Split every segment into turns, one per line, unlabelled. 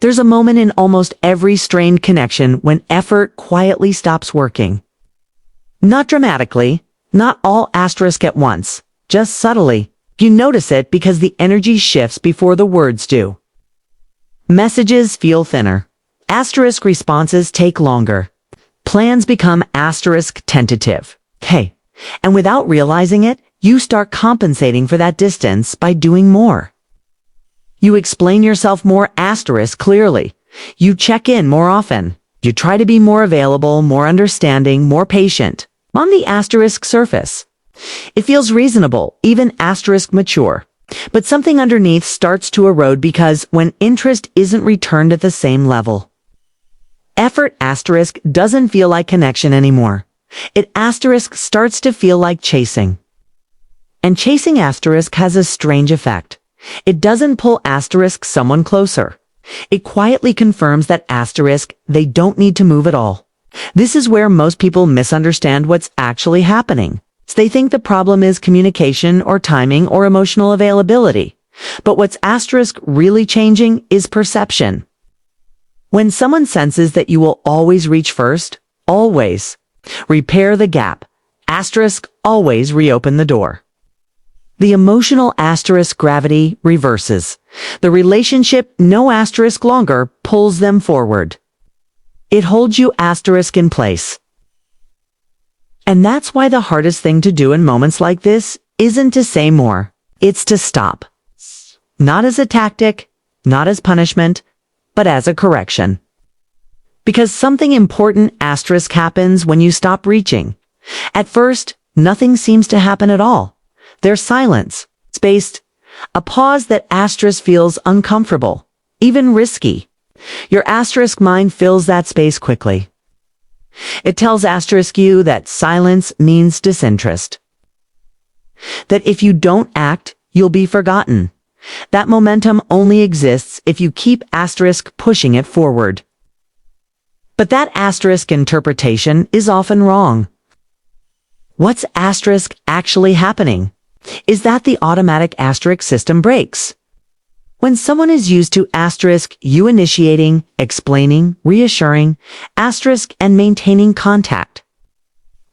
There's a moment in almost every strained connection when effort quietly stops working. Not dramatically, not all asterisk at once, just subtly. You notice it because the energy shifts before the words do. Messages feel thinner. Asterisk responses take longer. Plans become asterisk tentative. Hey, and without realizing it, you start compensating for that distance by doing more. You explain yourself more asterisk clearly. You check in more often. You try to be more available, more understanding, more patient. On the asterisk surface, it feels reasonable, even asterisk mature. But something underneath starts to erode because when interest isn't returned at the same level. Effort asterisk doesn't feel like connection anymore. It asterisk starts to feel like chasing. And chasing asterisk has a strange effect. It doesn't pull asterisk someone closer. It quietly confirms that asterisk they don't need to move at all. This is where most people misunderstand what's actually happening. They think the problem is communication or timing or emotional availability. But what's asterisk really changing is perception. When someone senses that you will always reach first, always repair the gap, asterisk always reopen the door. The emotional asterisk gravity reverses. The relationship no asterisk longer pulls them forward. It holds you asterisk in place. And that's why the hardest thing to do in moments like this isn't to say more. It's to stop. Not as a tactic, not as punishment, but as a correction. Because something important asterisk happens when you stop reaching. At first, nothing seems to happen at all. There's silence, spaced, a pause that asterisk feels uncomfortable, even risky. Your asterisk mind fills that space quickly. It tells asterisk you that silence means disinterest. That if you don't act, you'll be forgotten. That momentum only exists if you keep asterisk pushing it forward. But that asterisk interpretation is often wrong. What's asterisk actually happening? Is that the automatic asterisk system breaks. When someone is used to asterisk you initiating, explaining, reassuring, asterisk and maintaining contact.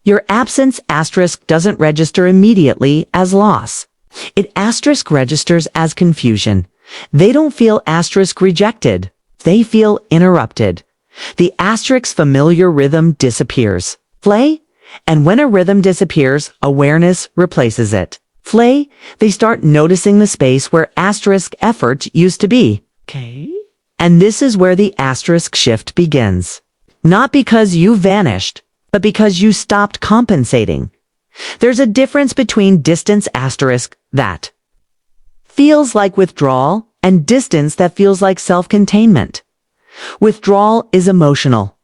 Your absence asterisk doesn't register immediately as loss. It asterisk registers as confusion. They don't feel asterisk rejected. They feel interrupted. The asterisk's familiar rhythm disappears. Play, and when a rhythm disappears, awareness replaces it. Play, they start noticing the space where asterisk effort used to be. Okay. And this is where the asterisk shift begins. Not because you vanished, but because you stopped compensating. There's a difference between distance asterisk that feels like withdrawal and distance that feels like self-containment. Withdrawal is emotional.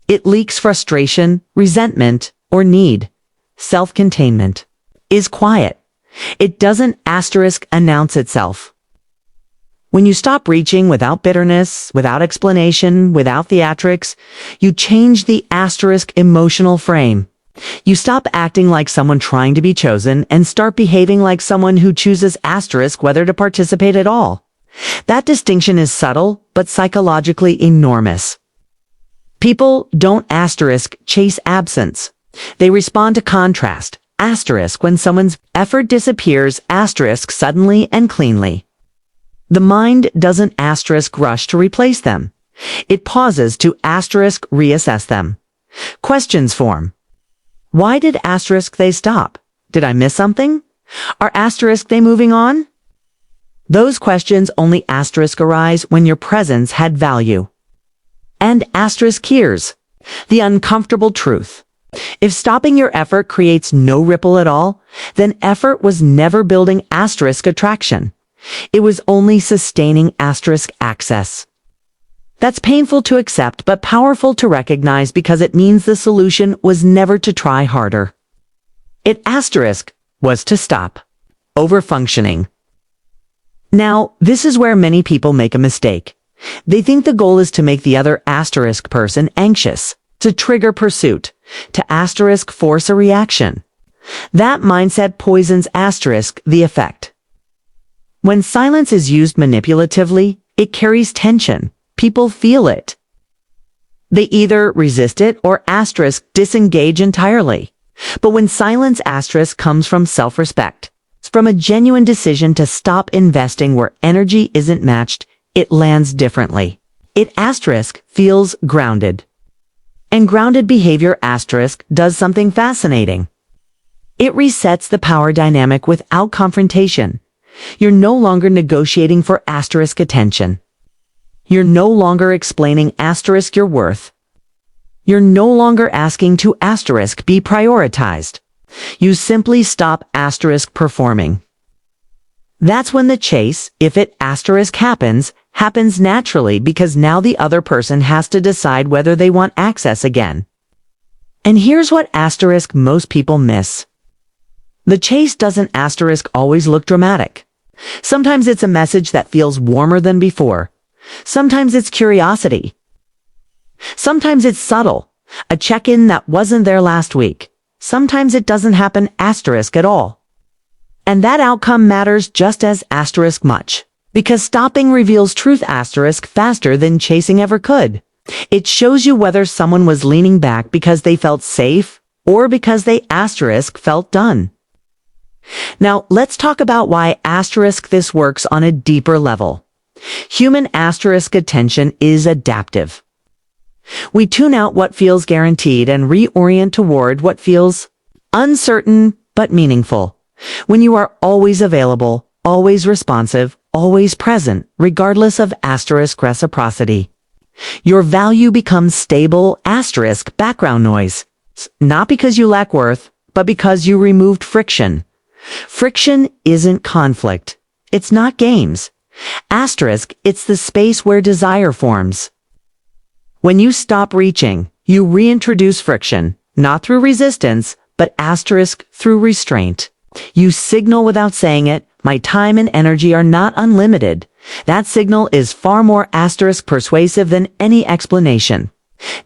It leaks frustration, resentment, or need. Self-containment is quiet. It doesn't asterisk announce itself. When you stop reaching without bitterness, without explanation, without theatrics, you change the asterisk emotional frame. You stop acting like someone trying to be chosen and start behaving like someone who chooses asterisk whether to participate at all. That distinction is subtle, but psychologically enormous. People don't asterisk chase absence. They respond to contrast. Asterisk when someone's effort disappears asterisk suddenly and cleanly. The mind doesn't asterisk rush to replace them. It pauses to asterisk reassess them. Questions form. Why did asterisk they stop? Did I miss something? Are asterisk they moving on? Those questions only asterisk arise when your presence had value. And asterisk hears the uncomfortable truth. If stopping your effort creates no ripple at all, then effort was never building asterisk attraction. It was only sustaining asterisk access. That's painful to accept, but powerful to recognize because it means the solution was never to try harder. It asterisk was to stop overfunctioning. Now, this is where many people make a mistake. They think the goal is to make the other asterisk person anxious, to trigger pursuit, to asterisk force a reaction. That mindset poisons asterisk the effect. When silence is used manipulatively, it carries tension. people feel it. They either resist it or asterisk disengage entirely. But when silence asterisk comes from self-respect, from a genuine decision to stop investing where energy isn't matched, it lands differently. It asterisk feels grounded. And grounded behavior asterisk does something fascinating. It resets the power dynamic without confrontation. You're no longer negotiating for asterisk attention. You're no longer explaining asterisk your worth. You're no longer asking to asterisk be prioritized. You simply stop asterisk performing. That's when the chase, if it asterisk happens naturally because now the other person has to decide whether they want access again. And here's what asterisk most people miss. The chase doesn't asterisk always look dramatic. Sometimes it's a message that feels warmer than before. Sometimes it's curiosity. Sometimes it's subtle, a check-in that wasn't there last week. Sometimes it doesn't happen asterisk at all. And that outcome matters just as asterisk much, because stopping reveals truth asterisk faster than chasing ever could. It shows you whether someone was leaning back because they felt safe or because they asterisk felt done. Now, let's talk about why asterisk this works on a deeper level. Human asterisk attention is adaptive. We tune out what feels guaranteed and reorient toward what feels uncertain but meaningful. When you are always available, always responsive, always present, regardless of asterisk reciprocity, your value becomes stable asterisk background noise. Not because you lack worth, but because you removed friction. Friction isn't conflict. It's not games. Asterisk, it's the space where desire forms. When you stop reaching, you reintroduce friction, not through resistance, but asterisk through restraint. You signal without saying it, my time and energy are not unlimited. That signal is far more asterisk persuasive than any explanation.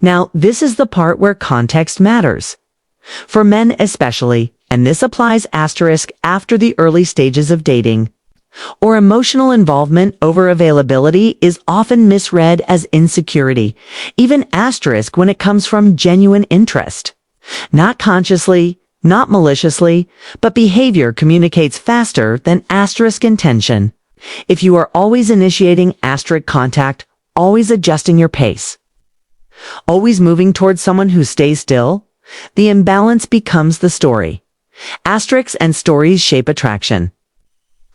Now, this is the part where context matters. For men especially, and this applies asterisk after the early stages of dating, or emotional involvement over availability is often misread as insecurity, even asterisk when it comes from genuine interest. Not consciously, not maliciously, but behavior communicates faster than asterisk intention. If you are always initiating asterisk contact, always adjusting your pace, always moving towards someone who stays still, the imbalance becomes the story. Asterisks and stories shape attraction.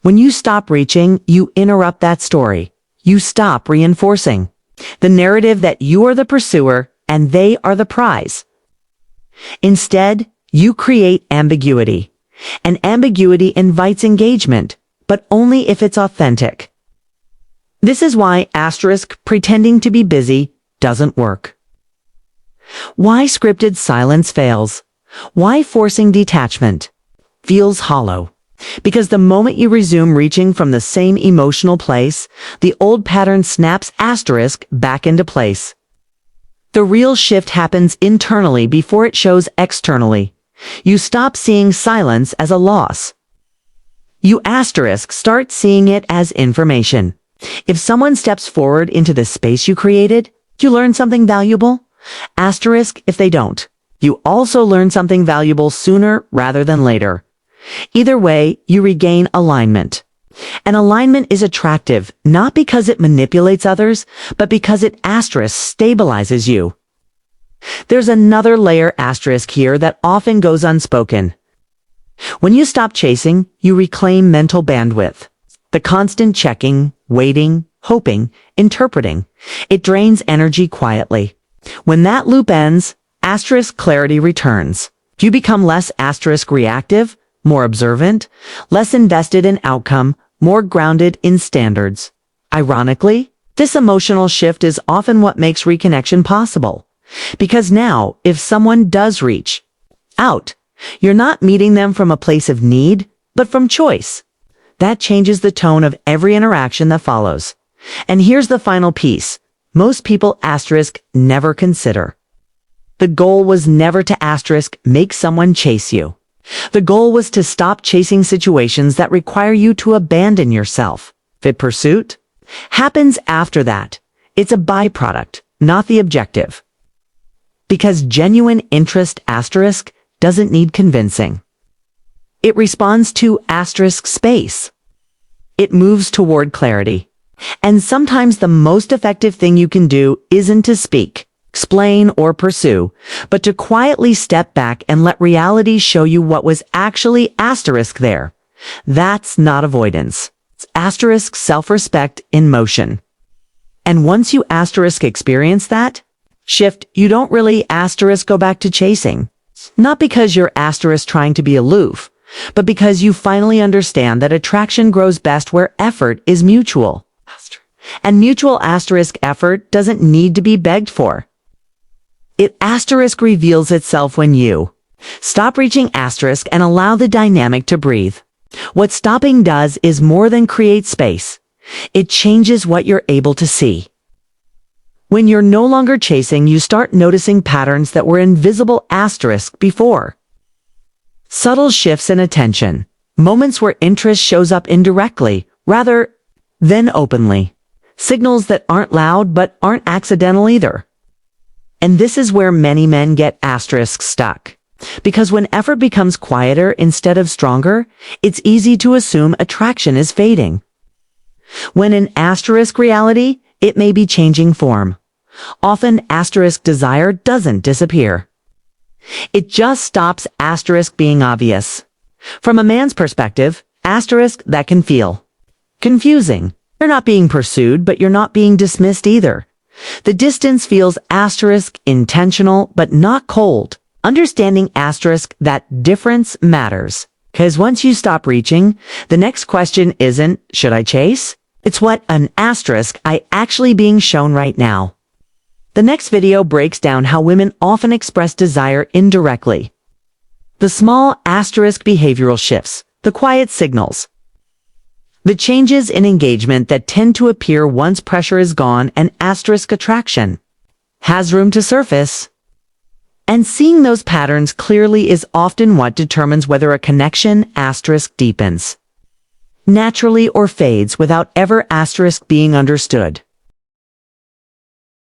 When you stop reaching, you interrupt that story. You stop reinforcing the narrative that you are the pursuer and they are the prize. Instead, you create ambiguity. And ambiguity invites engagement, but only if it's authentic. This is why asterisk pretending to be busy doesn't work. Why scripted silence fails. Why forcing detachment feels hollow. Because the moment you resume reaching from the same emotional place, the old pattern snaps asterisk back into place. The real shift happens internally before it shows externally. You stop seeing silence as a loss. You asterisk start seeing it as information. If someone steps forward into the space you created, you learn something valuable. Asterisk if they don't. You also learn something valuable sooner rather than later. Either way, you regain alignment. And alignment is attractive, not because it manipulates others, but because it asterisk stabilizes you. There's another layer asterisk here that often goes unspoken. When you stop chasing, you reclaim mental bandwidth. The constant checking, waiting, hoping, interpreting, it drains energy quietly. When that loop ends, asterisk clarity returns. You become less asterisk reactive, more observant, less invested in outcome, more grounded in standards. Ironically, this emotional shift is often what makes reconnection possible. Because now, if someone does reach out, you're not meeting them from a place of need, but from choice. That changes the tone of every interaction that follows. And here's the final piece. Most people asterisk never consider. The goal was never to asterisk make someone chase you. The goal was to stop chasing situations that require you to abandon yourself. Fit pursuit happens after that. It's a byproduct, not the objective. Because genuine interest asterisk doesn't need convincing. It responds to asterisk space. It moves toward clarity. And sometimes the most effective thing you can do isn't to speak, explain, or pursue, but to quietly step back and let reality show you what was actually asterisk there. That's not avoidance. It's asterisk self-respect in motion. And once you asterisk experience that shift, you don't really asterisk go back to chasing. Not because you're asterisk trying to be aloof, but because you finally understand that attraction grows best where effort is mutual. And mutual asterisk effort doesn't need to be begged for. It asterisk reveals itself when you stop reaching asterisk and allow the dynamic to breathe. What stopping does is more than create space. It changes what you're able to see. When you're no longer chasing, you start noticing patterns that were invisible asterisk before. Subtle shifts in attention, moments where interest shows up indirectly rather than openly. Signals that aren't loud but aren't accidental either. And this is where many men get asterisk stuck. Because when effort becomes quieter instead of stronger, it's easy to assume attraction is fading. When in asterisk reality, it may be changing form. Often asterisk desire doesn't disappear. It just stops asterisk being obvious. From a man's perspective, asterisk that can feel confusing. You're not being pursued, but you're not being dismissed either. The distance feels asterisk intentional, but not cold. Understanding asterisk that difference matters. Because once you stop reaching, the next question isn't, should I chase? It's what an asterisk I actually being shown right now. The next video breaks down how women often express desire indirectly. The small asterisk behavioral shifts, the quiet signals. The changes in engagement that tend to appear once pressure is gone and asterisk attraction has room to surface. And seeing those patterns clearly is often what determines whether a connection asterisk deepens naturally or fades without ever asterisk being understood.